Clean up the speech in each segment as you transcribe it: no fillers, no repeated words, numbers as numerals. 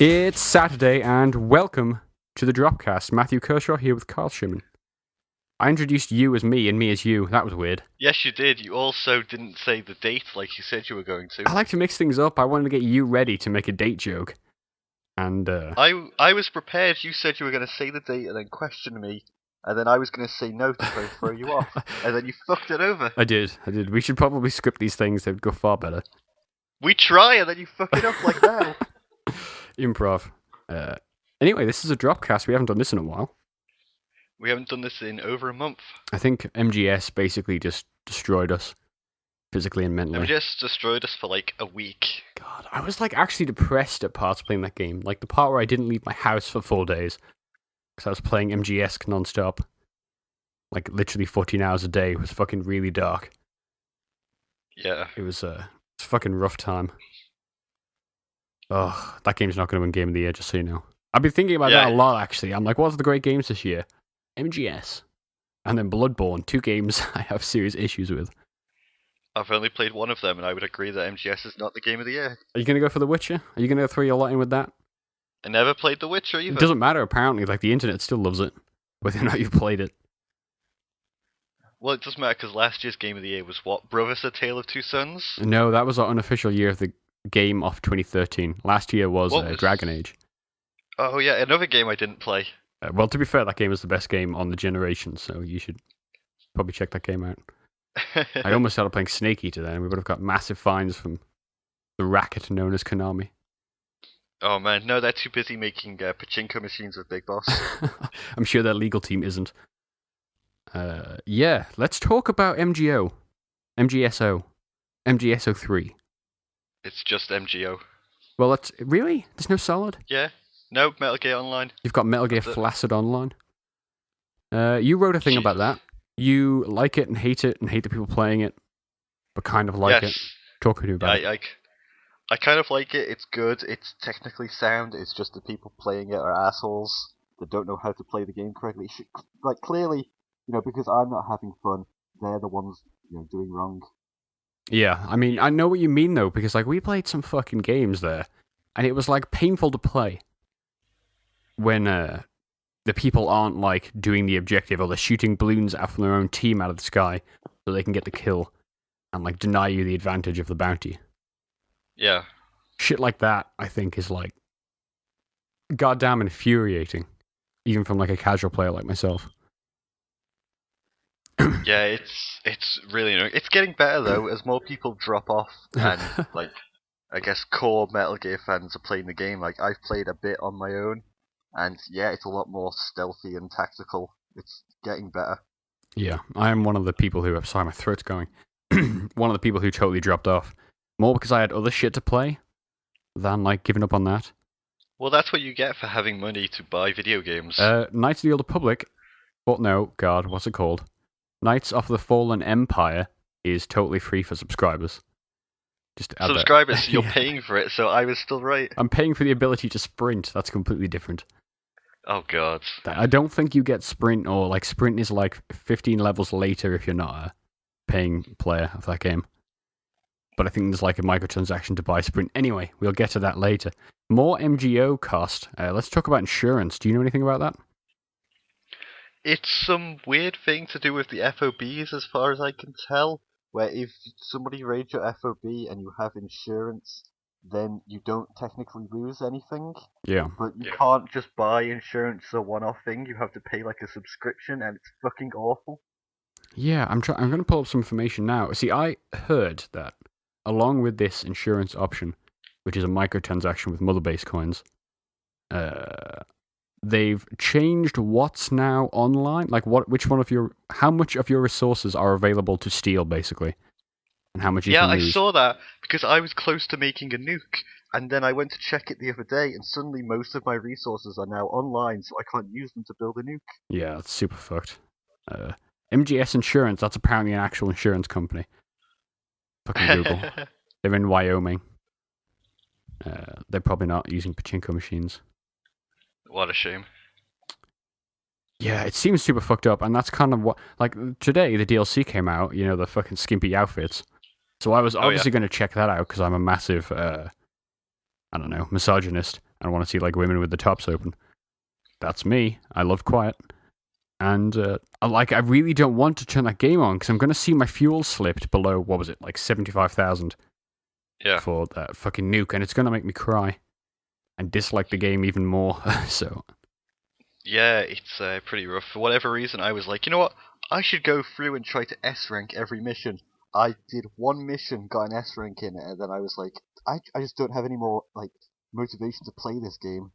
It's Saturday, and welcome to the Dropcast. Matthew Kershaw here with Carl Shimon. I introduced you as me and me as you. That was weird. Yes, you did. You also didn't say the date like you said you were going to. I like to mix things up. I wanted to get you ready to make a date joke. And, I was prepared. You said you were going to say the date and then question me, and then I was going to say no to try to throw you off, and then you fucked it over. I did. We should probably script these things. They'd go far better. We try, and then you fuck it up like now. Improv. Anyway, this is a Dropcast. We haven't done this in a while. We haven't done this in over a month. I think MGS basically just destroyed us, physically and mentally. MGS destroyed us for like a week. God, I was like actually depressed at parts playing that game. Like the part where I didn't leave my house for 4 days because I was playing MGS non-stop. Like literally 14 hours a day. It was fucking really dark. Yeah. It was a fucking rough time. Oh, that game's not going to win Game of the Year, just so you know. I've been thinking about that a lot, actually. I'm like, what's the great games this year? MGS. And then Bloodborne, 2 games I have serious issues with. I've only played one of them, and I would agree that MGS is not the game of the year. Are you going to go for The Witcher? Are you going to throw your lot in with that? I never played The Witcher either. It doesn't matter, apparently. Like, the internet still loves it, whether or not you've played it. Well, it doesn't matter, because last year's game of the year was what? Brothers: A Tale of Two Sons? No, that was our unofficial year of the game of 2013. Last year was Dragon Age. Oh yeah, another game I didn't play. Well, to be fair, that game is the best game on the generation, so you should probably check that game out. I almost started playing Snake Eater then. We would have got massive fines from the racket known as Konami. Oh man, no, they're too busy making pachinko machines with Big Boss. I'm sure their legal team isn't. Yeah, let's talk about MGO. MGSO. MGSO3. It's just MGO. Well, really? There's no Solid? Yeah. No, Metal Gear Online. You've got Metal Gear Flaccid Online. You wrote a thing about that. You like it and hate the people playing it, but kind of like it. Talk to me about it. I kind of like it. It's good. It's technically sound. It's just the people playing it are assholes that don't know how to play the game correctly. Like, clearly, because I'm not having fun, they're the ones, doing wrong. Yeah, I mean, I know what you mean, though, because, like, we played some fucking games there, and it was, like, painful to play when the people aren't, like, doing the objective, or they're shooting balloons out from their own team out of the sky so they can get the kill and, like, deny you the advantage of the bounty. Yeah. Shit like that, I think, is, like, goddamn infuriating, even from, like, a casual player like myself. Yeah, it's really annoying. It's getting better though as more people drop off and like I guess core Metal Gear fans are playing the game. Like I've played a bit on my own, and yeah, it's a lot more stealthy and tactical. It's getting better. Yeah, I am one of the people who. Sorry, my throat's going. One of the people who totally dropped off, more because I had other shit to play than like giving up on that. Well, that's what you get for having money to buy video games. Knights of the Old Republic. But no, God, what's it called? Knights of the Fallen Empire is totally free for subscribers. Just subscribers, you're paying for it, so I was still right. I'm paying for the ability to sprint. That's completely different. Oh god. I don't think you get sprint, or like sprint is like 15 levels later if you're not a paying player of that game. But I think there's like a microtransaction to buy sprint. Anyway, we'll get to that later. More MGO cost. Let's talk about insurance. Do you know anything about that? It's some weird thing to do with the FOBs, as far as I can tell, where if somebody raids your FOB and you have insurance, then you don't technically lose anything. Yeah. But you can't just buy insurance as a one-off thing. You have to pay like a subscription, and it's fucking awful. Yeah, I'm going to pull up some information now. See, I heard that along with this insurance option, which is a microtransaction with mother base coins, they've changed what's now online, like how much of your resources are available to steal, basically, and how much you can lose. I saw that because I was close to making a nuke, and then I went to check it the other day, and suddenly most of my resources are now online, so I can't use them to build a nuke. Yeah, that's super fucked. MGS Insurance, that's apparently an actual insurance company. Fucking Google. They're in Wyoming. They're probably not using pachinko machines. What a shame. Yeah, it seems super fucked up, and that's kind of what... Like, today, the DLC came out, the fucking skimpy outfits. So I was obviously going to check that out, because I'm a massive, misogynist, and want to see like women with the tops open. That's me. I love quiet. And I really don't want to turn that game on because I'm going to see my fuel slipped below, what was it, like 75,000 for that fucking nuke, and it's going to make me cry and dislike the game even more. So Yeah, it's pretty rough. For whatever reason, I was like, you know what? I should go through and try to S rank every mission. I did one mission, got an S rank in it, and then I was like, I just don't have any more like motivation to play this game.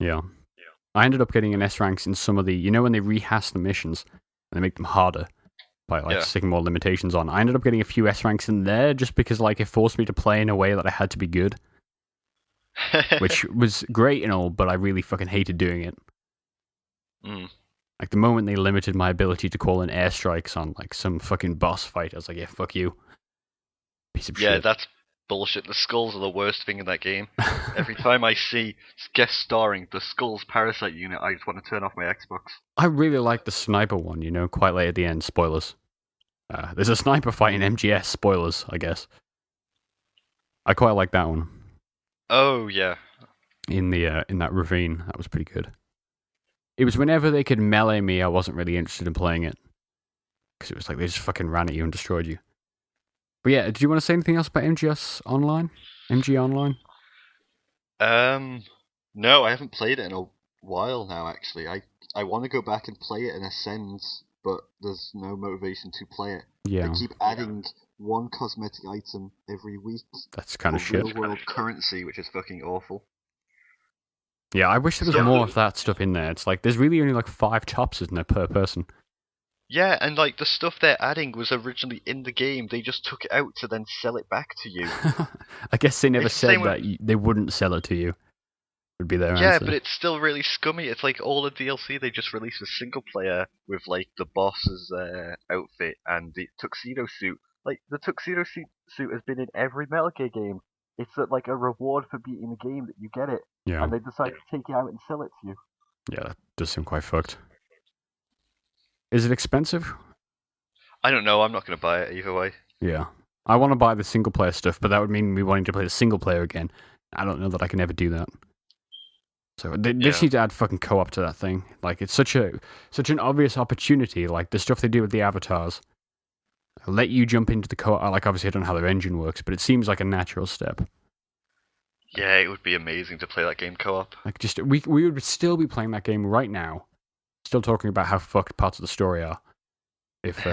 yeah. I ended up getting an S ranks in some of the, when they rehash the missions and they make them harder by like sticking more limitations on. I ended up getting a few S ranks in there just because like it forced me to play in a way that I had to be good, which was great and all, but I really fucking hated doing it. Like the moment they limited my ability to call in airstrikes on like some fucking boss fight, I was like, yeah, fuck you, piece of shit. Yeah, that's bullshit. The skulls are the worst thing in that game. Every time I see guest starring the Skulls Parasite unit, I just want to turn off my Xbox. I really like the sniper one, quite late at the end. Spoilers. There's a sniper fight in MGS. Spoilers, I guess. I quite like that one. Oh, yeah. In that ravine. That was pretty good. It was whenever they could melee me, I wasn't really interested in playing it. Because it was like they just fucking ran at you and destroyed you. But yeah, did you want to say anything else about MGS Online? MG Online? No, I haven't played it in a while now, actually. I want to go back and play it in Ascends, but there's no motivation to play it. Yeah. They keep adding one cosmetic item every week. That's kind of shit. Real-world currency, which is fucking awful. Yeah, I wish there was more of that stuff in there. It's like, there's really only like 5 tops, isn't there, per person? Yeah, and like the stuff they're adding was originally in the game. They just took it out to then sell it back to you. I guess they never said that they wouldn't sell it to you. Would be their answer. Yeah, but it's still really scummy. It's like all the DLC they just released a single player with like the boss's outfit and the tuxedo suit. Like the tuxedo suit has been in every Metal Gear game. It's like a reward for beating the game that you get it. Yeah. And they decide to take it out and sell it to you. Yeah, that does seem quite fucked. Is it expensive? I don't know. I'm not going to buy it either way. Yeah. I want to buy the single player stuff, but that would mean me wanting to play the single player again. I don't know that I can ever do that. So they just need to add fucking co-op to that thing. Like, it's such an obvious opportunity. Like, the stuff they do with the avatars. Let you jump into the co-op. Like, obviously I don't know how their engine works, but it seems like a natural step. Yeah, it would be amazing to play that game co-op. Like, just we would still be playing that game right now. Still talking about how fucked parts of the story are. If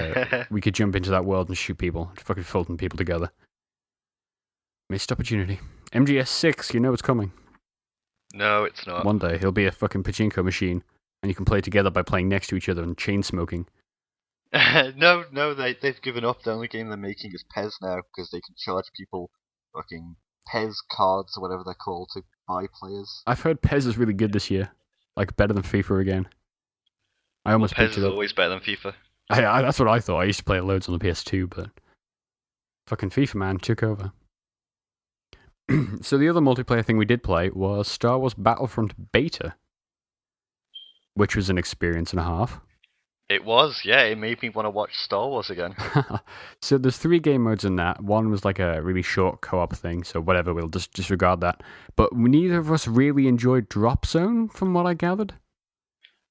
we could jump into that world and shoot people, fucking Fulton people together. Missed opportunity. MGS 6, it's coming. No, it's not. One day, it'll be a fucking pachinko machine, and you can play together by playing next to each other and chain smoking. No, they've given up. The only game they're making is PES now, because they can charge people fucking PES cards or whatever they're called to buy players. I've heard PES is really good this year. Like, better than FIFA again. I almost PES picked it up. is always better than FIFA. That's what I thought. I used to play it loads on the PS2, but fucking FIFA, man, took over. So the other multiplayer thing we did play was Star Wars Battlefront Beta, which was an experience and a half. It was, yeah. It made me want to watch Star Wars again. So there's 3 game modes in that. One was like a really short co-op thing, so whatever, we'll just disregard that. But neither of us really enjoyed Dropzone, from what I gathered.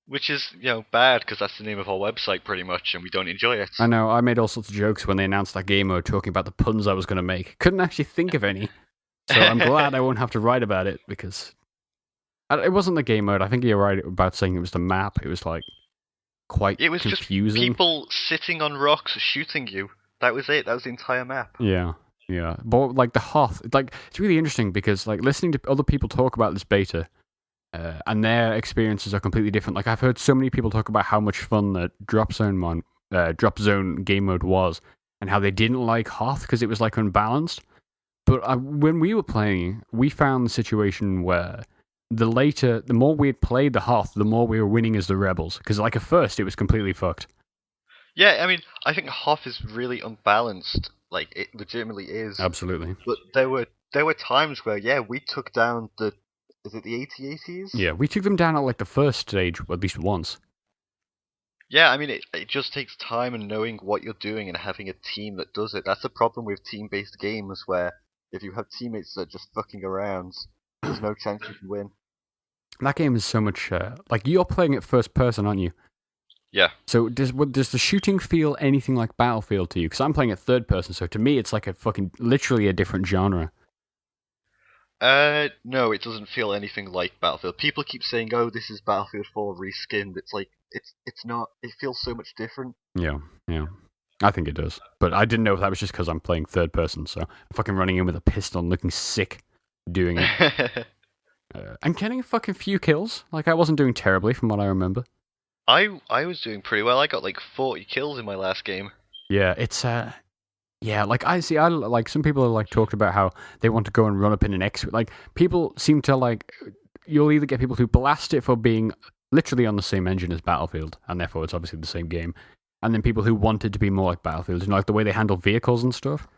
Which is, bad, because that's the name of our website, pretty much, and we don't enjoy it. I know, I made all sorts of jokes when they announced that game mode, talking about the puns I was going to make. Couldn't actually think of any. So I'm glad I won't have to write about it, because it wasn't the game mode. I think you're right about saying it was the map. It was like quite confusing. It was just people sitting on rocks shooting you. That was it. That was the entire map. Yeah. But like the Hoth, it's really interesting because like listening to other people talk about this beta, and their experiences are completely different. Like I've heard so many people talk about how much fun the Dropzone game mode was, and how they didn't like Hoth because it was like unbalanced. But when we were playing, we found the situation where the more we had played the Hoth, the more we were winning as the rebels. Because like at first, it was completely fucked. Yeah, I mean, I think Hoth is really unbalanced. Like it legitimately is. Absolutely. But there were times where we took down the AT-ATs? Yeah, we took them down at like the first stage at least once. Yeah, I mean, it just takes time and knowing what you're doing and having a team that does it. That's the problem with team-based games, where if you have teammates that are just fucking around, there's no chance you can win. That game is so much like you're playing it first person, aren't you? Yeah. So does the shooting feel anything like Battlefield to you? Because I'm playing it third person, so to me it's like a fucking literally a different genre. No, it doesn't feel anything like Battlefield. People keep saying, "Oh, this is Battlefield 4 reskinned." It's like it's not. It feels so much different. Yeah, yeah. I think it does. But I didn't know if that was just because I'm playing third person, so I'm fucking running in with a pistol and looking sick doing it. And getting a fucking few kills. Like, I wasn't doing terribly from what I remember. I was doing pretty well. I got like 40 kills in my last game. Yeah, it's, yeah, like, I like, some people have, like, talked about how they want to go and run up in an X. Like, people seem to, like, you'll either get people who blast it for being literally on the same engine as Battlefield, and therefore it's obviously the same game, and then people who want it to be more like Battlefield, you know, like the way they handle vehicles and stuff.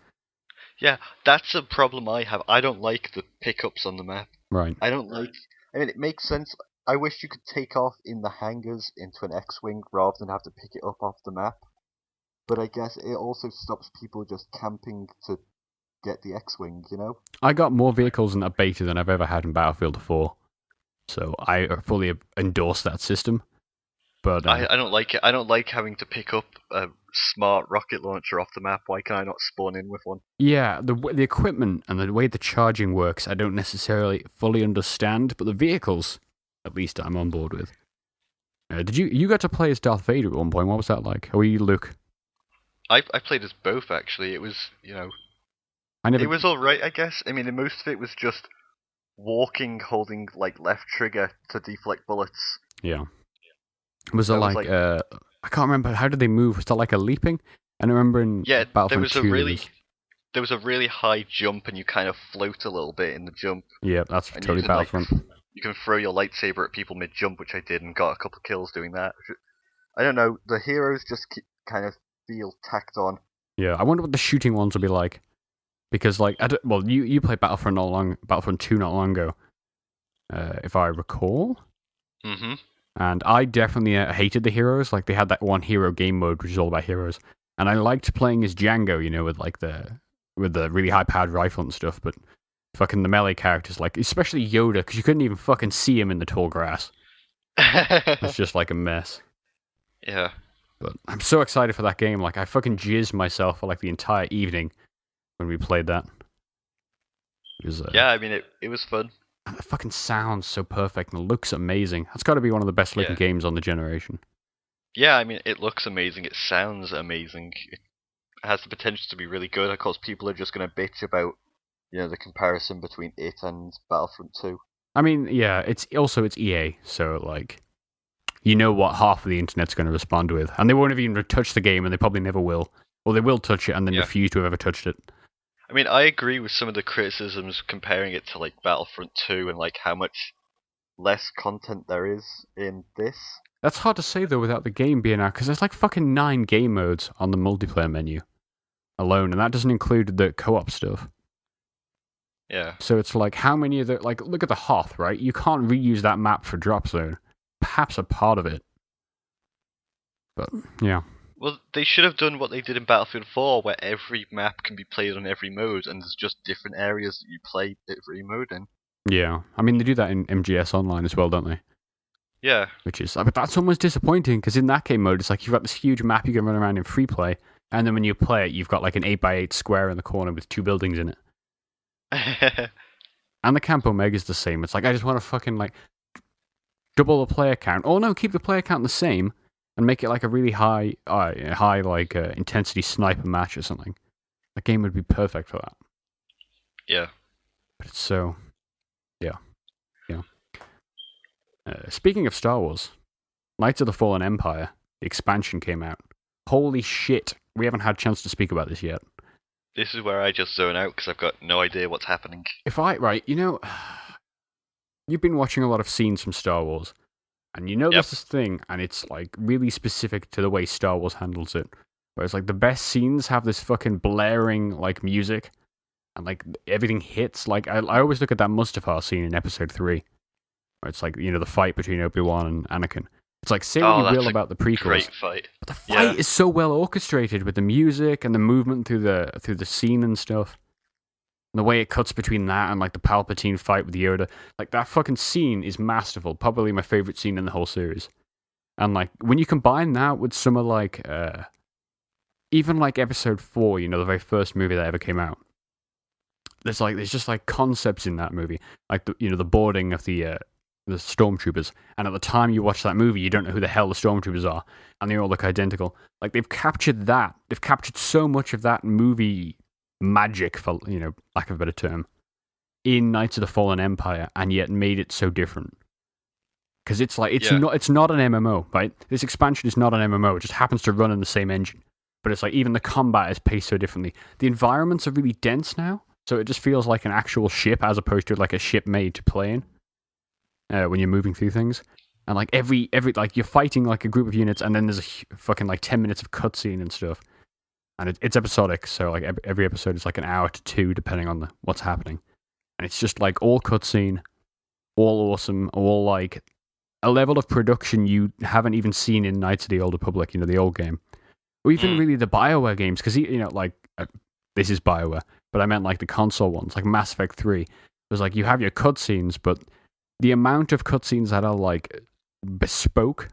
Yeah, that's a problem I have. I don't like the pickups on the map. Right. I don't like. I mean, it makes sense. I wish you could take off in the hangars into an X-wing rather than have to pick it up off the map. But I guess it also stops people just camping to get the X-wing. You know. I got more vehicles in that beta than I've ever had in Battlefield 4, so I fully endorse that system. But I don't like it. I don't like having to pick up a smart rocket launcher off the map. Why can I not spawn in with one? yeah, the equipment and the way the charging works, I don't necessarily fully understand. But the vehicles, at least, I'm on board with. Did you got to play as Darth Vader at one point? What was that like? Or were you Luke? I played as both actually. It was I never. it was all right, I guess. I mean, most of it was just walking, holding like left trigger to deflect bullets. Yeah. Was it That was like I can't remember. How did they move? Was that like a leaping? And I remember in Battlefront there was 2, there was a really high jump, and you kind of float a little bit in the jump. Yeah, that's And totally Battlefront. You can throw your lightsaber at people mid jump, which I did, and got a couple of kills doing that. I don't know. The heroes just kind of feel tacked on. Yeah, I wonder what the shooting ones will be like. Because like, you played Battlefront 2 not long ago, if I recall. Mm-hmm. And I definitely hated the heroes. Like, they had that one hero game mode, which is all about heroes. And I liked playing as Django, you know, with the really high-powered rifle and stuff. But fucking the melee characters, like, especially Yoda, because you couldn't even fucking see him in the tall grass. It's just like a mess. Yeah. But I'm so excited for that game. Like, I fucking jizzed myself for like the entire evening when we played that. It was, yeah, I mean, it was fun. It fucking sounds so perfect and looks amazing. That's got to be one of the best looking games on the generation. Yeah, I mean, it looks amazing. It sounds amazing. It has the potential to be really good. Of course, people are just going to bitch about, the comparison between it and Battlefront 2. I mean, yeah, it's EA, so like, you know what half of the internet's going to respond with, and they won't have even touched the game, and they probably never will. Or they will touch it and then refuse to have ever touched it. I mean, I agree with some of the criticisms comparing it to like Battlefront 2 and like how much less content there is in this. That's hard to say though without the game being out, because there's like fucking 9 game modes on the multiplayer menu alone, and that doesn't include the co-op stuff. Yeah. So it's like, how many of the, like, look at the Hoth, right? You can't reuse that map for Dropzone. Perhaps a part of it. But, yeah. Well, they should have done what they did in Battlefield 4, where every map can be played on every mode, and there's just different areas that you play every mode in. Yeah. I mean, they do that in MGS Online as well, don't they? Yeah. Which is, but that's almost disappointing, because in that game mode, it's like you've got this huge map you can run around in free play, and then when you play it, you've got like an 8x8 square in the corner with 2 buildings in it. And the Camp Omega's the same. It's like, I just want to fucking, like, double the player count. Oh no, keep the player count the same, and make it like a really high intensity sniper match or something. That game would be perfect for that. Yeah. But it's so... Yeah. Speaking of Star Wars, Knights of the Fallen Empire, the expansion came out. Holy shit, we haven't had a chance to speak about this yet. This is where I just zone out, because I've got no idea what's happening. You've been watching a lot of scenes from Star Wars, and there's this thing, and it's like really specific to the way Star Wars handles it. Where it's like the best scenes have this fucking blaring like music, and like everything hits. Like I always look at that Mustafar scene in Episode 3, where it's like the fight between Obi-Wan and Anakin. It's like, say what you will about the prequels, great fight. But the fight is so well orchestrated with the music and the movement through the scene and stuff. And the way it cuts between that and like the Palpatine fight with Yoda, like that fucking scene is masterful. Probably my favorite scene in the whole series. And like when you combine that with some of like even like episode 4, the very first movie that ever came out. There's just like concepts in that movie, like the boarding of the stormtroopers. And at the time you watch that movie, you don't know who the hell the stormtroopers are, and they all look identical. Like they've captured that. They've captured so much of that movie magic, for lack of a better term, in Knights of the Fallen Empire, and yet made it so different. Because it's not an MMO, right? This expansion is not an MMO. It just happens to run in the same engine. But it's like even the combat is paced so differently. The environments are really dense now, so it just feels like an actual ship as opposed to like a ship made to play in when you're moving through things. And like every like you're fighting like a group of units, and then there's a fucking like 10 minutes of cutscene and stuff. And it's episodic, so like every episode is like an hour to 2, depending on what's happening. And it's just like all cutscene, all awesome, all like a level of production you haven't even seen in Knights of the Old Republic, the old game. Or even really the BioWare games, because, this is BioWare, but I meant like the console ones, like Mass Effect 3. It was like you have your cutscenes, but the amount of cutscenes that are like bespoke,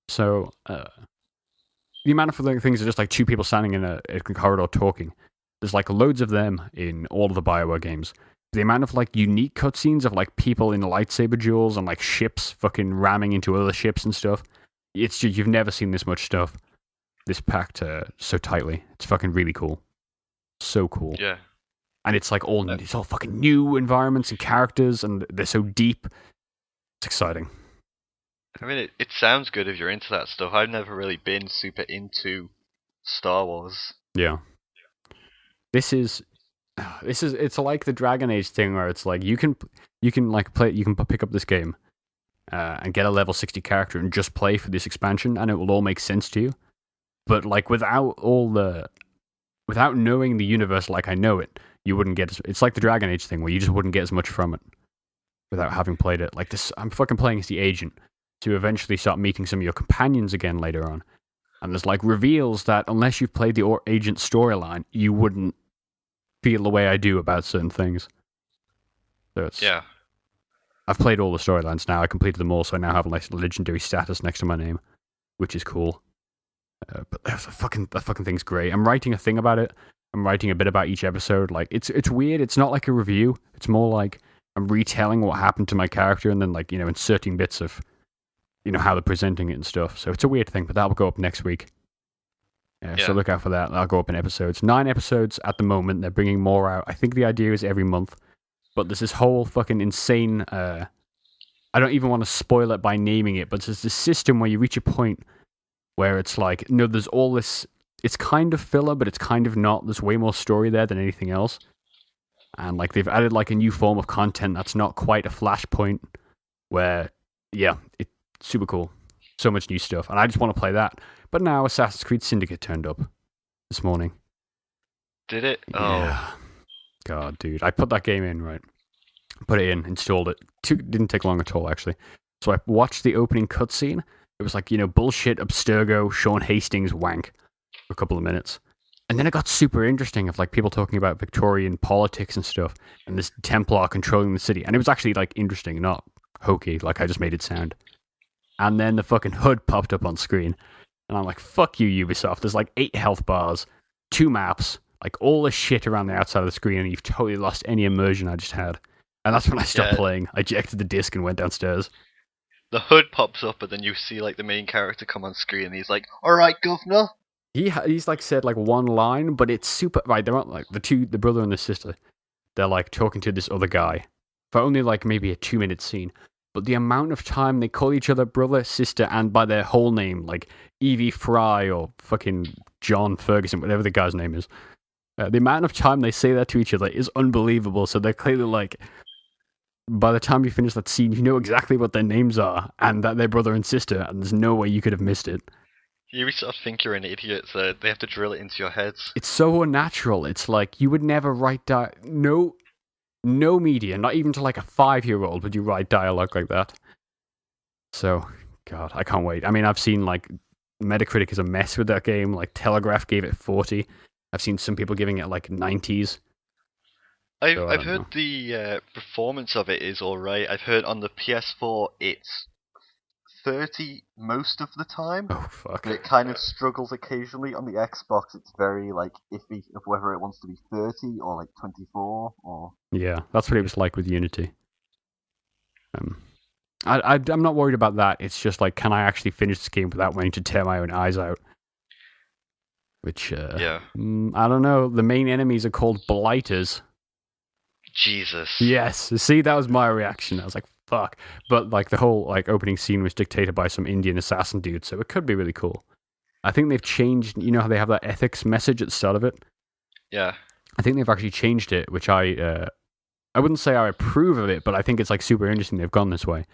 so the amount of things are just like two people standing in a corridor talking. There's like loads of them in all of the BioWare games. The amount of like unique cutscenes of like people in lightsaber duels and like ships fucking ramming into other ships and stuff. It's just, you've never seen this much stuff. This packed so tightly. It's fucking really cool. So cool. Yeah. And it's like it's all fucking new environments and characters, and they're so deep. It's exciting. I mean, it sounds good if you're into that stuff. I've never really been super into Star Wars. Yeah. It's like the Dragon Age thing where it's like you can pick up this game and get a level 60 character and just play for this expansion, and it will all make sense to you. But like without knowing the universe like I know it, you wouldn't get. It's like the Dragon Age thing where you just wouldn't get as much from it without having played it. Like this, I'm fucking playing as the agent to eventually start meeting some of your companions again later on, and there's like reveals that unless you've played the agent storyline, you wouldn't feel the way I do about certain things. So yeah. I've played all the storylines now. I completed them all, so I now have like legendary status next to my name, which is cool. But that fucking thing's great. I'm writing a thing about it. I'm writing a bit about each episode. Like it's weird. It's not like a review. It's more like I'm retelling what happened to my character, and then like inserting bits of how they're presenting it and stuff. So it's a weird thing, but that will go up next week. Yeah. So look out for that. That'll go up in episodes. 9 episodes at the moment. They're bringing more out. I think the idea is every month. But there's this whole fucking insane. I don't even want to spoil it by naming it, but there's this system where you reach a point where it's like, no, there's all this. It's kind of filler, but it's kind of not. There's way more story there than anything else. And like they've added like a new form of content that's not quite a flashpoint. Where, yeah, it's super cool. So much new stuff, and I just want to play that. But now Assassin's Creed Syndicate turned up this morning. Did it? Yeah. Oh. God, dude. I put that game in, right? Put it in, installed it. Didn't take long at all, actually. So I watched the opening cutscene. It was like, bullshit, Abstergo, Sean Hastings wank for a couple of minutes. And then it got super interesting of like people talking about Victorian politics and stuff, and this Templar controlling the city. And it was actually like interesting, not hokey, like I just made it sound. And then the fucking HUD popped up on screen. And I'm like, fuck you, Ubisoft. There's like 8 health bars, 2 maps, like all the shit around the outside of the screen, and you've totally lost any immersion I just had. And that's when I stopped playing. I ejected the disc and went downstairs. The HUD pops up, and then you see like the main character come on screen, and he's like, "Alright, governor." He's like said like one line, but it's super right. They're not like the brother and the sister. They're like talking to this other guy for only like maybe a 2-minute scene. But the amount of time they call each other brother, sister, and by their whole name, like Evie Fry or fucking John Ferguson, whatever the guy's name is. The amount of time they say that to each other is unbelievable. So they're clearly like, by the time you finish that scene, you know exactly what their names are and that they're brother and sister, and there's no way you could have missed it. You sort of think you're an idiot, so they have to drill it into your heads. It's so unnatural. It's like you would never write no media, not even to like a 5-year-old would you write dialogue like that. So, God, I can't wait. I mean, I've seen like Metacritic is a mess with that game. Like Telegraph gave it 40. I've seen some people giving it like 90s. I've So I I've don't heard know. the performance of it is alright. I've heard on the PS4 it's 30 most of the time, Oh fuck. but it kind of struggles occasionally. On the Xbox, it's very like iffy of whether it wants to be 30 or like 24 or. Yeah, that's what it was like with Unity. Um, I'm not worried about that. It's just like, can I actually finish this game without wanting to tear my own eyes out? Which, Yeah. I don't know. The main enemies are called blighters. Jesus. Yes. See, that was my reaction. I was like, fuck. But like the whole like opening scene was dictated by some Indian assassin dude, so it could be really cool. I think they've changed. You know how they have that ethics message at the start of it? Yeah. I think they've actually changed it, which I wouldn't say I approve of it, but I think it's like super interesting they've gone this way.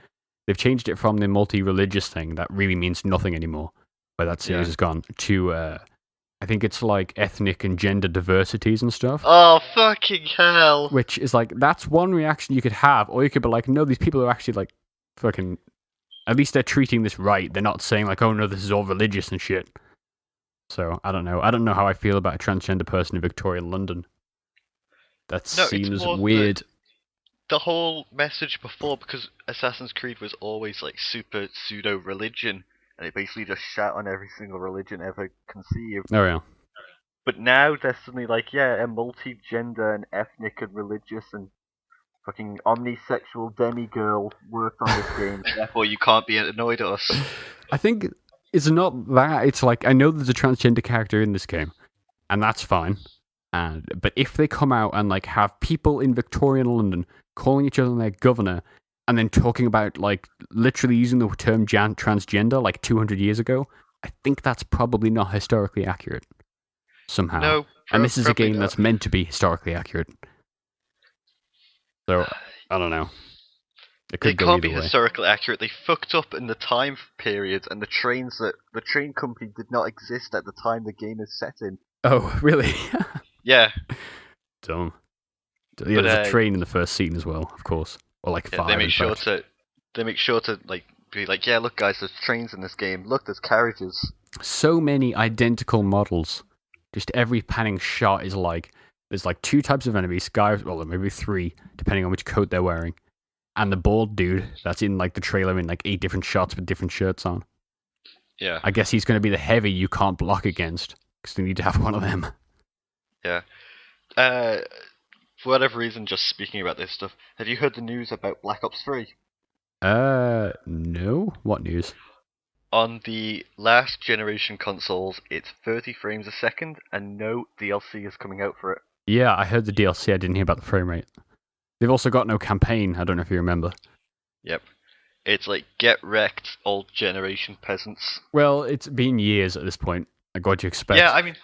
They've changed it from the multi-religious thing that really means nothing anymore, where that series has gone, to I think it's like ethnic and gender diversities and stuff. Oh fucking hell! Which is like, that's one reaction you could have, or you could be like, no, these people are actually like fucking. At least they're treating this right. They're not saying like, oh no, this is all religious and shit. So I don't know. I don't know how I feel about a transgender person in Victorian London. That seems weird. The whole message before, because Assassin's Creed was always like super pseudo religion, and it basically just shat on every single religion ever conceived. Oh yeah. But now they're suddenly like, yeah, a multi-gender and ethnic and religious and fucking omnisexual demigirl worked on this game. Therefore, you can't be annoyed at us. I think it's not that. It's like, I know there's a transgender character in this game, and that's fine. But if they come out and like have people in Victorian London calling each other their governor, and then talking about like literally using the term transgender like 200 years ago, I think that's probably not historically accurate somehow. No, and this is a game not. that's meant to be historically accurate. So I don't know. It could They go can't be either way. historically accurate. They fucked up in the time period, and the train company did not exist at the time the game is set in. Oh, really? Yeah. Dumb. Yeah, there's a train in the first scene as well, of course, or like five. They make sure to like be like, yeah, look, guys, there's trains in this game. Look, there's carriages. So many identical models. Just every panning shot is like, there's like two types of enemies, guys, well, maybe three, depending on which coat they're wearing, and the bald dude that's in like the trailer in like 8 different shots with different shirts on. Yeah. I guess he's going to be the heavy you can't block against, because they need to have one of them. Yeah. For whatever reason, just speaking about this stuff, have you heard the news about Black Ops 3? No? What news? On the last generation consoles, it's 30 frames a second, and no DLC is coming out for it. Yeah, I heard the DLC, I didn't hear about the frame rate. They've also got no campaign, I don't know if you remember. Yep. It's like, get wrecked, old generation peasants. Well, it's been years at this point. Like, what do you expect? Yeah, I mean,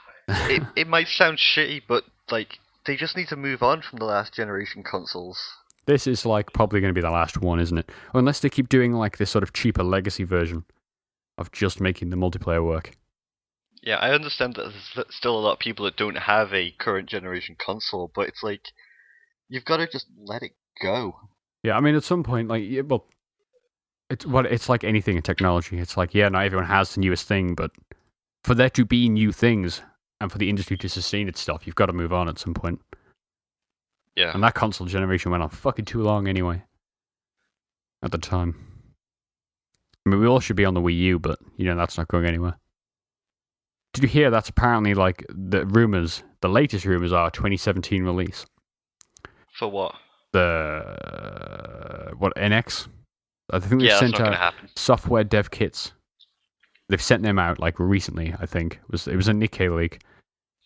it might sound shitty, but like, they just need to move on from the last generation consoles. This is like probably going to be the last one, isn't it? Or unless they keep doing like this sort of cheaper legacy version of just making the multiplayer work. Yeah, I understand that there's still a lot of people that don't have a current generation console, but it's like, you've got to just let it go. Yeah, I mean, at some point, like, yeah, well, it's like anything in technology. It's like, yeah, not everyone has the newest thing, but for there to be new things and for the industry to sustain itself, you've got to move on at some point. Yeah. And that console generation went on fucking too long anyway. At the time. I mean, we all should be on the Wii U, but, you know, that's not going anywhere. Did you hear that's apparently, like, the latest rumors are 2017 release? For what? NX? I think they've sent out software dev kits. They've sent them out, like, recently, I think. It was a Nikkei leak.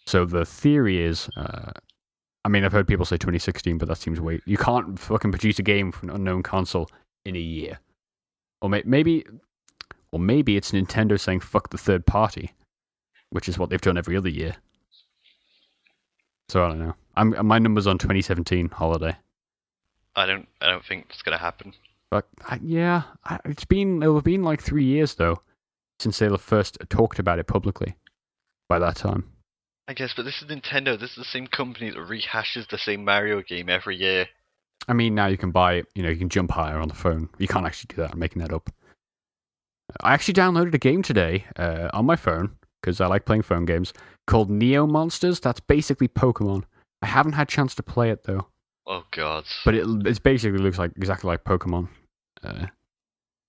So the theory is... I mean, I've heard people say 2016, but that seems way... You can't fucking produce a game for an unknown console in a year. Or maybe it's Nintendo saying fuck the third party, which is what they've done every other year. So I don't know. My number's on 2017 holiday. I don't think it's gonna happen. But it'll have been like 3 years though since they first talked about it publicly. By that time, I guess, but this is Nintendo. This is the same company that rehashes the same Mario game every year. I mean, now you can buy it. You know, you can jump higher on the phone. You can't actually do that. I'm making that up. I actually downloaded a game today on my phone because I like playing phone games called Neo Monsters. That's basically Pokemon. I haven't had a chance to play it though. Oh god. But it basically looks like exactly like Pokemon,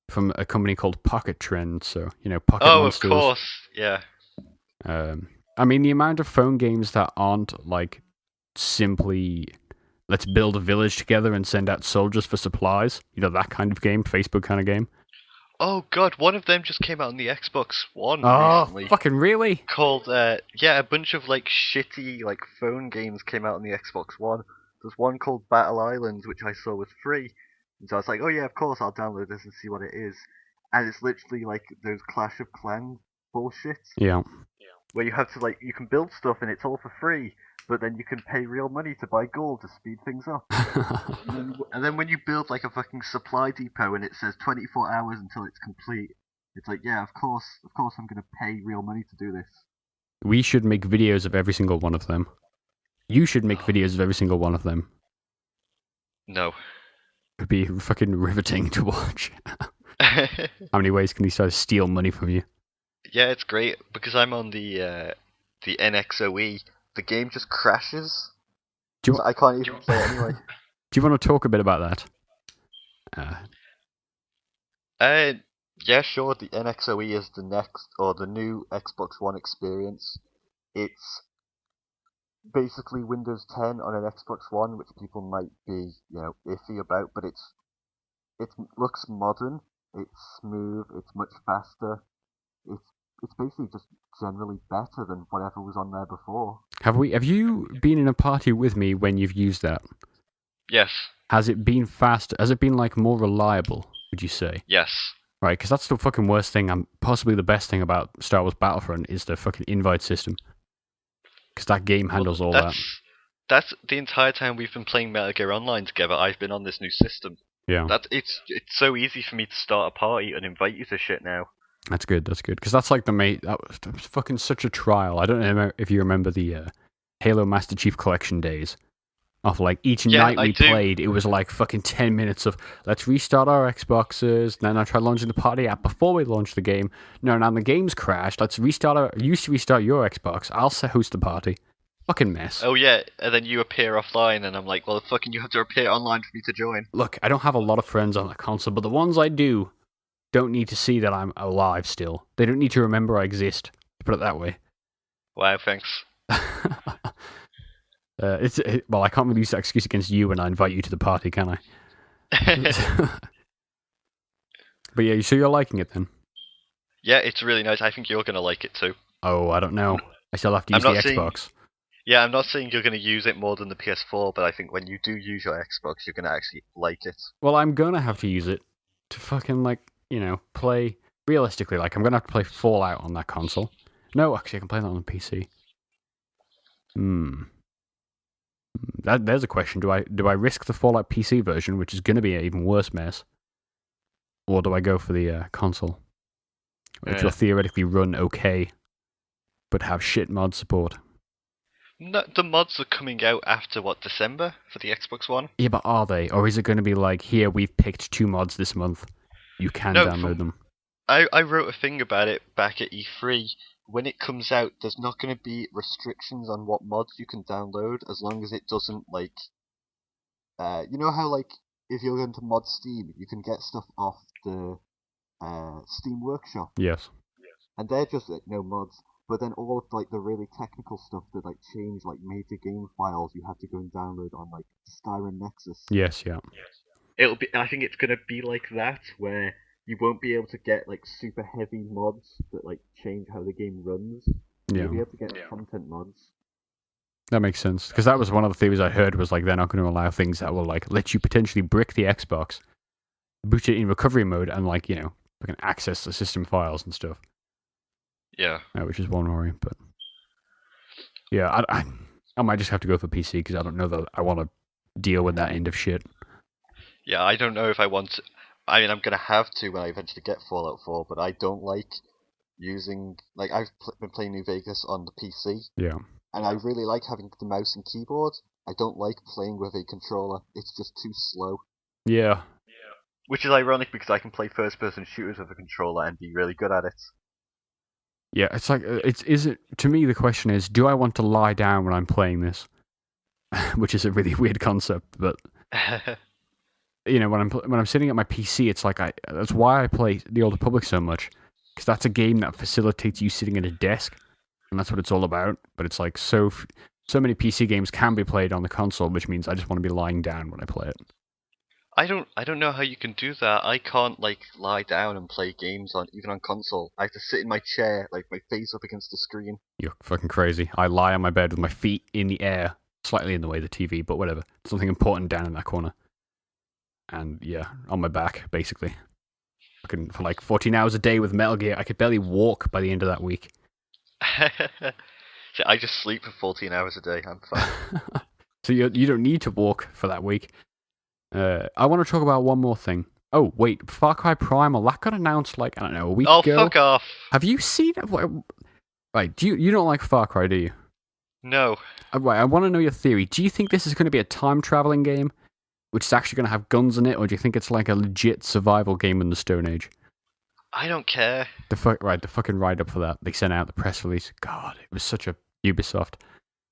from a company called Pocket Trend. So Pocket Oh, of Monsters. course. Yeah. I mean, the amount of phone games that aren't like simply let's build a village together and send out soldiers for supplies. That kind of game, Facebook kind of game. Oh god, one of them just came out on the Xbox One Oh, recently. fucking really? Called a bunch of like shitty like phone games came out on the Xbox One. There's one called Battle Islands which I saw was free. And so I was like, oh yeah, of course I'll download this and see what it is. And it's literally like those Clash of Clans bullshit. Yeah. Where you have to like you can build stuff and it's all for free, but then you can pay real money to buy gold to speed things up. And then when you build like a fucking supply depot and it says 24 hours until it's complete, it's like, yeah, of course I'm gonna pay real money to do this. We should make videos of every single one of them. You should make videos of every single one of them. No. It'd be fucking riveting to watch. How many ways can these guys steal money from you? Yeah, it's great because I'm on the NXOE. The game just crashes. So I can't even play it anyway. Do you want to talk a bit about that? Yeah, sure. The NXOE is the new Xbox One experience. It's basically Windows 10 on an Xbox One, which people might be, iffy about, but it looks modern. It's smooth. It's much faster. It's basically just generally better than whatever was on there before. Have you been in a party with me when you've used that? Yes. Has it been faster? Has it been like more reliable? Would you say? Yes. Right, because that's the fucking worst thing. Possibly the best thing about Star Wars Battlefront is the fucking invite system. Because that game handles all that. That's the entire time we've been playing Metal Gear Online together. I've been on this new system. Yeah. It's so easy for me to start a party and invite you to shit now. That's good. Because that's like that was fucking such a trial. I don't know if you remember the Halo Master Chief Collection days. Of like each night we played, it was like fucking 10 minutes of let's restart our Xboxes. Then I tried launching the party app before we launched the game. No, now the game's crashed. Let's restart restart your Xbox. I'll host the party. Fucking mess. Oh yeah, and then you appear offline, and I'm like, well, fucking, you have to appear online for me to join. Look, I don't have a lot of friends on the console, but the ones I do don't need to see that I'm alive still. They don't need to remember I exist. To put it that way. Wow, thanks. Well, I can't really use that excuse against you when I invite you to the party, can I? But yeah, so you're liking it then? Yeah, it's really nice. I think you're going to like it too. Oh, I don't know. I still have to use the Xbox. Yeah, I'm not saying you're going to use it more than the PS4, but I think when you do use your Xbox, you're going to actually like it. Well, I'm going to have to use it to fucking, play... Realistically, I'm going to have to play Fallout on that console. No, actually, I can play that on the PC. There's a question. Do I risk the Fallout PC version, which is going to be an even worse mess, or do I go for the console, which will theoretically run okay, but have shit mod support? No, the mods are coming out after December for the Xbox One? Yeah, but are they, or is it going to be like, here we've picked 2 mods this month, you can download them? I wrote a thing about it back at E3. When it comes out, there's not going to be restrictions on what mods you can download, as long as it doesn't, you know how, if you're going to mod Steam, you can get stuff off the Steam Workshop? Yes. And they're just, no mods. But then all of, the really technical stuff that, change, major game files, you have to go and download on, Skyrim Nexus. Yes, yeah. I think it's going to be like that, where... you won't be able to get super heavy mods that change how the game runs. Yeah. You'll be able to get content mods. That makes sense, because that was one of the theories I heard was they're not going to allow things that will let you potentially brick the Xbox, boot it in recovery mode, and can access the system files and stuff. Yeah. Which is one worry, but yeah, I might just have to go for PC because I don't know that I want to deal with that end of shit. Yeah, I don't know if I want to. I mean, I'm going to have to when I eventually get Fallout 4, but I don't like using... I've been playing New Vegas on the PC. Yeah. And I really like having the mouse and keyboard. I don't like playing with a controller. It's just too slow. Yeah. Which is ironic because I can play first-person shooters with a controller and be really good at it. Yeah, it's to me the question is, do I want to lie down when I'm playing this? which is a really weird concept. But when I'm sitting at my PC, it's like that's why I play The Old Republic so much, because that's a game that facilitates you sitting at a desk, and that's what it's all about. But it's like so many PC games can be played on the console, which means I just want to be lying down when I play it. I don't know how you can do that. I can't like lie down and play games even on console. I have to sit in my chair, like my face up against the screen. You're fucking crazy. I lie on my bed with my feet in the air, slightly in the way of the TV, but whatever. Something important down in that corner. And yeah, on my back, basically. For like 14 hours a day with Metal Gear, I could barely walk by the end of that week. So I just sleep for 14 hours a day. I'm fine. So you don't need to walk for that week. I want to talk about one more thing. Oh, wait, Far Cry Primal, that got announced like, I don't know, a week ago. Oh, fuck off. Have you seen it? Right, you don't like Far Cry, do you? No. Right, I want to know your theory. Do you think this is going to be a time-traveling game, which is actually going to have guns in it, or do you think it's like a legit survival game in the Stone Age? I don't care. The fucking write-up for that. They sent out the press release. God, it was such a Ubisoft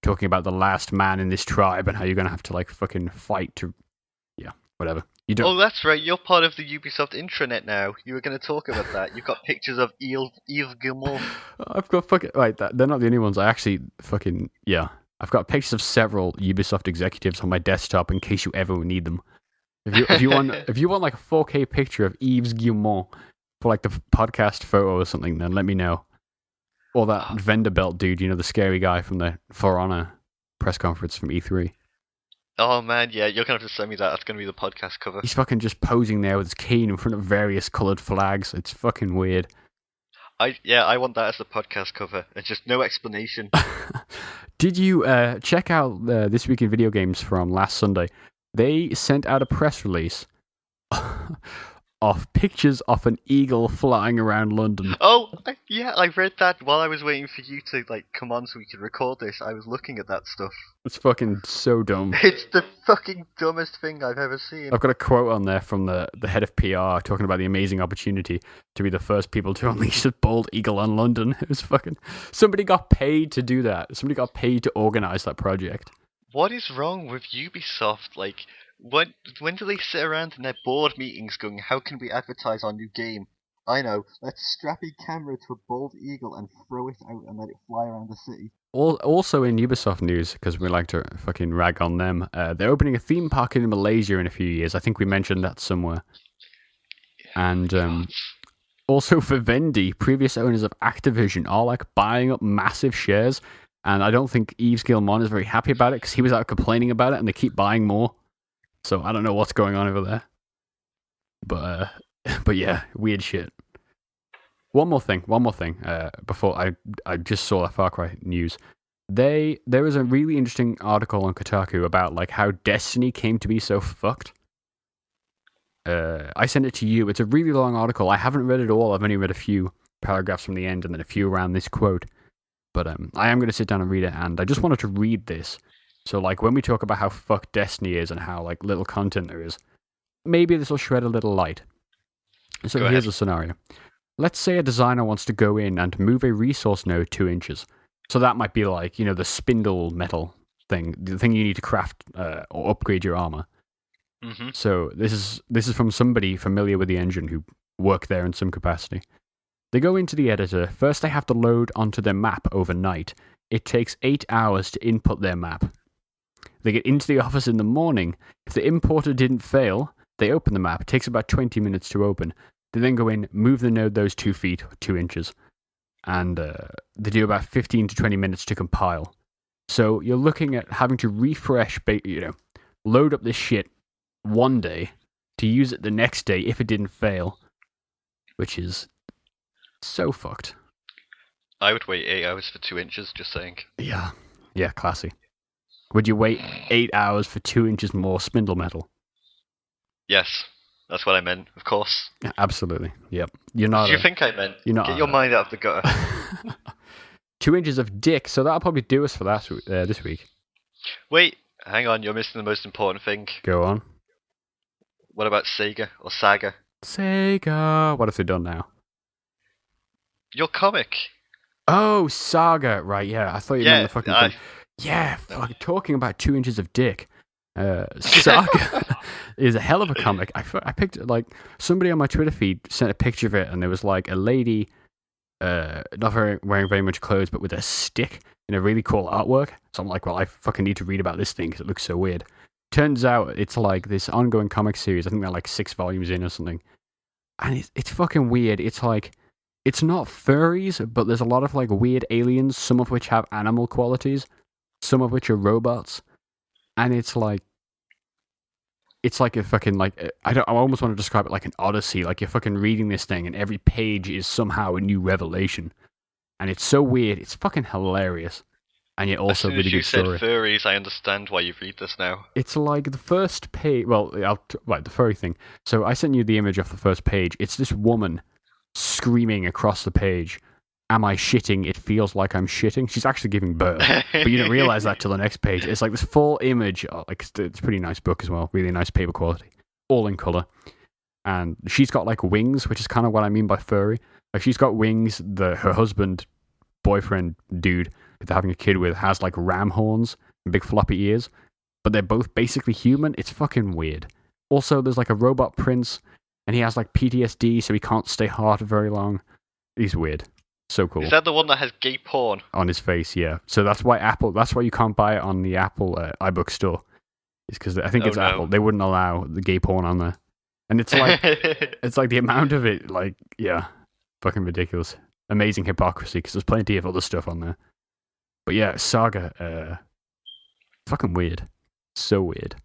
talking about the last man in this tribe and how you're going to have to like fucking fight to... Yeah, whatever. You don't... Oh, that's right. You're part of the Ubisoft intranet now. You were going to talk about that. You've got pictures of Yves Guillemot. I've got fucking... Right, they're not the only ones. I actually fucking... Yeah. I've got pictures of several Ubisoft executives on my desktop in case you ever need them. If you want like a 4K picture of Yves Guillemot for like the podcast photo or something, then let me know. Or that Vandenberghe dude, the scary guy from the For Honor press conference from E3. Oh man, yeah, you're gonna have to send me that. That's gonna be the podcast cover. He's fucking just posing there with his cane in front of various coloured flags. It's fucking weird. I want that as the podcast cover. It's just no explanation. Did you check out This Week in Video Games from last Sunday? They sent out a press release of pictures of an eagle flying around London. Oh, yeah, I read that while I was waiting for you to like come on so we could record this. I was looking at that stuff. It's fucking so dumb. It's the fucking dumbest thing I've ever seen. I've got a quote on there from the head of PR talking about the amazing opportunity to be the first people to unleash a bald eagle on London. It was fucking... Somebody got paid to do that. Somebody got paid to organise that project. What is wrong with Ubisoft? Like, when do they sit around in their board meetings going, how can we advertise our new game? I know, let's strap a camera to a bald eagle and throw it out and let it fly around the city. Also in Ubisoft news, because we like to fucking rag on them, they're opening a theme park in Malaysia in a few years. I think we mentioned that somewhere. And also for Vivendi, previous owners of Activision are like buying up massive shares, and I don't think Yves Guillemot is very happy about it because he was out complaining about it and they keep buying more. So I don't know what's going on over there. But yeah, weird shit. One more thing. Before I just saw that Far Cry news. There was a really interesting article on Kotaku about like how Destiny came to be so fucked. I sent it to you. It's a really long article. I haven't read it all. I've only read a few paragraphs from the end and then a few around this quote. But I am going to sit down and read it, and I just wanted to read this. So like when we talk about how fucked Destiny is and how like little content there is, maybe this will shed a little light. So here's a scenario. Let's say a designer wants to go in and move a resource node 2 inches. So that might be like, the spindle metal thing, the thing you need to craft or upgrade your armor. Mm-hmm. So this is from somebody familiar with the engine who worked there in some capacity. They go into the editor. First, they have to load onto their map overnight. It takes 8 hours to input their map. They get into the office in the morning. If the importer didn't fail, they open the map. It takes about 20 minutes to open. They then go in, move the node those 2 feet, 2 inches, and they do about 15 to 20 minutes to compile. So you're looking at having to refresh, load up this shit one day to use it the next day if it didn't fail, which is so fucked. I would wait 8 hours for 2 inches, just saying. Yeah, classy. Would you wait 8 hours for 2 inches more spindle metal? Yes, that's what I meant, of course. Yeah, absolutely, yep. You're not. What do you think I meant? You're not. Get your mind out of the gutter. 2 inches of dick, so that'll probably do us for that this week. Wait, hang on, you're missing the most important thing. Go on. What about Sega or Saga? Sega. What have they done now? Your comic. Oh, Saga. Right, yeah. I thought you meant the fucking thing. Yeah, talking about 2 inches of dick. Saga is a hell of a comic. I picked like somebody on my Twitter feed sent a picture of it, and there was like a lady, not wearing very much clothes, but with a stick in a really cool artwork. So I'm like, well, I fucking need to read about this thing because it looks so weird. Turns out it's like this ongoing comic series. I think they're like 6 volumes in or something, and it's fucking weird. It's like it's not furries, but there's a lot of like weird aliens, some of which have animal qualities, some of which are robots, and it's like a fucking like I almost want to describe it like an odyssey. Like you're fucking reading this thing, and every page is somehow a new revelation, and it's so weird. It's fucking hilarious, and yet also really good story. As soon as you said furries, I understand why you read this now. It's like the first page. Well, right, the furry thing. So I sent you the image of the first page. It's this woman screaming across the page, "Am I shitting? It feels like I'm shitting." She's actually giving birth, but you don't realize that till the next page. It's like this full image. Like it's a pretty nice book as well. Really nice paper quality, all in color. And she's got like wings, which is kind of what I mean by furry. Like she's got wings. Her husband, boyfriend, dude that they're having a kid with has like ram horns and big floppy ears, but they're both basically human. It's fucking weird. Also, there's like a robot prince, and he has like PTSD, so he can't stay hard very long. He's weird. So cool. Is that the one that has gay porn on his face? Yeah. So that's why you can't buy it on the Apple iBook store. It's because I think it's Apple. They wouldn't allow the gay porn on there, and it's like it's like the amount of it. Like yeah, fucking ridiculous. Amazing hypocrisy because there's plenty of other stuff on there. But yeah, Saga, fucking weird. So weird.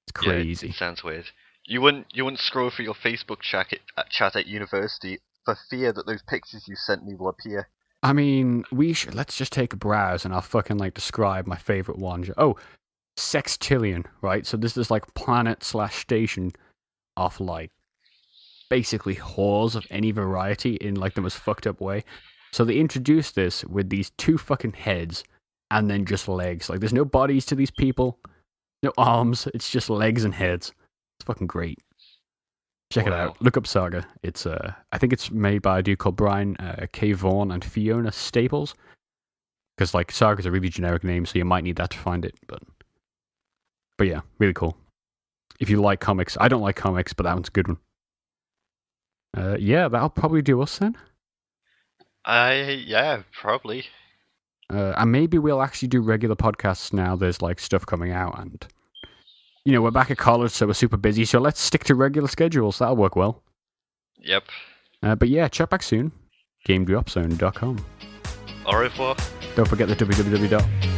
It's crazy. Yeah, it sounds weird. You wouldn't scroll through your Facebook chat at university for fear that those pictures you sent me will appear. I mean, let's just take a browse and I'll fucking like describe my favorite one. Oh, Sextillion, right? So this is like planet/station of like basically whores of any variety in like the most fucked up way. So they introduced this with these 2 fucking heads and then just legs. Like there's no bodies to these people, no arms. It's just legs and heads. It's fucking great. Check it out. Look up Saga. It's I think it's made by a dude called Brian K. Vaughan and Fiona Staples. Because like Saga's a really generic name, so you might need that to find it. But yeah, really cool. If you like comics, I don't like comics, but that one's a good one. Yeah, that'll probably do us then. Yeah, probably. And maybe we'll actually do regular podcasts now. There's like stuff coming out, and we're back at college, so we're super busy. So let's stick to regular schedules. That'll work well. Yep. But yeah, check back soon. GameDropZone.com. Au revoir. Don't forget the www.